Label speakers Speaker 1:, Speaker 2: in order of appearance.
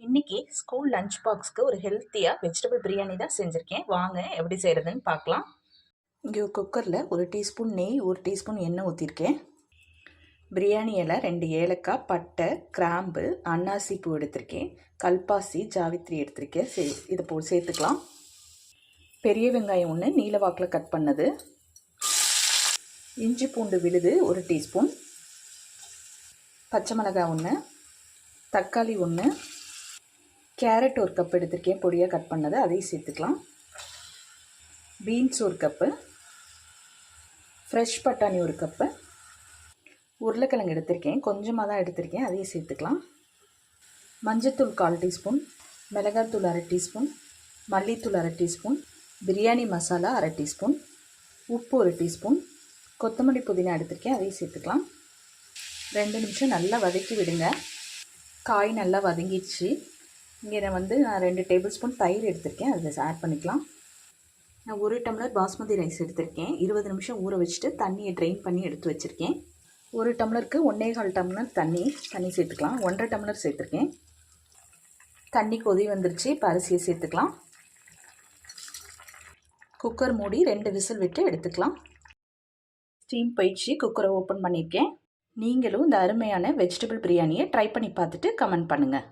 Speaker 1: இன்னைக்கு school lunch பாக்ஸ்க்கு ஒரு ஹெல்த்தியாக வெஜிடபிள் பிரியாணி தான் செஞ்சுருக்கேன். வாங்க எப்படி செய்கிறதுன்னு பார்க்கலாம். இங்கே குக்கரில் ஒரு டீஸ்பூன் நெய், ஒரு டீஸ்பூன் எண்ணெய் ஊற்றிருக்கேன். பிரியாணி இலை, 2 ஏலக்காய், பட்டை, கிராம்பு, அன்னாசி பூ எடுத்திருக்கேன், கல்பாசி, ஜாவித்ரி எடுத்திருக்கேன். இதை சேர்த்துக்கலாம். பெரிய வெங்காயம் 1 நீல வாக்கில் கட் பண்ணது, இஞ்சி பூண்டு விழுது 1 டீஸ்பூன், பச்சை மிளகாய் 1, தக்காளி 1, கேரட் 1 கப் எடுத்திருக்கேன், பொடியாக கட் பண்ணது, அதையும் சேர்த்துக்கலாம். பீன்ஸ் 1 கப்பு, ஃப்ரெஷ் பட்டாணி 1 கப்பு, உருளைக்கிழங்கு எடுத்திருக்கேன், கொஞ்சமாக தான் எடுத்திருக்கேன், அதையும் சேர்த்துக்கலாம். மஞ்சத்தூள் 1/4 டீஸ்பூன், மிளகாத்தூள் 1/2 டீஸ்பூன், மல்லித்தூள் 1/2 டீஸ்பூன், பிரியாணி மசாலா 1/2 டீஸ்பூன், உப்பு 1 டீஸ்பூன், கொத்தமல்லி புதினா எடுத்திருக்கேன், அதையும் சேர்த்துக்கலாம். 2 நிமிஷம் நல்லா வதக்கி விடுங்க. காய் நல்லா வதங்கிடுச்சு. இங்கே நான் 2 டேபிள் ஸ்பூன் தயிர் எடுத்திருக்கேன், அதை ஆட் பண்ணிக்கலாம். நான் 1 டம்ளர் பாஸ்மதி ரைஸ் எடுத்திருக்கேன். 20 நிமிஷம் ஊற வச்சுட்டு தண்ணியை ட்ரெயின் பண்ணி எடுத்து வச்சுருக்கேன். 1 டம்ளருக்கு 1.25 டம்ளர் தண்ணி சேர்த்துக்கலாம். 1.5 டம்ளர் சேர்த்துருக்கேன். தண்ணி கொதி வந்துருச்சு. இப்போ அரிசியை சேர்த்துக்கலாம். குக்கர் மூடி 2 விசில் விட்டு எடுத்துக்கலாம். ஸ்டீம் போயிடுச்சு. குக்கரை ஓப்பன் பண்ணியிருக்கேன். நீங்களும் இந்த அருமையான வெஜிடபிள் பிரியாணியை ட்ரை பண்ணி பார்த்துட்டு கமெண்ட் பண்ணுங்கள்.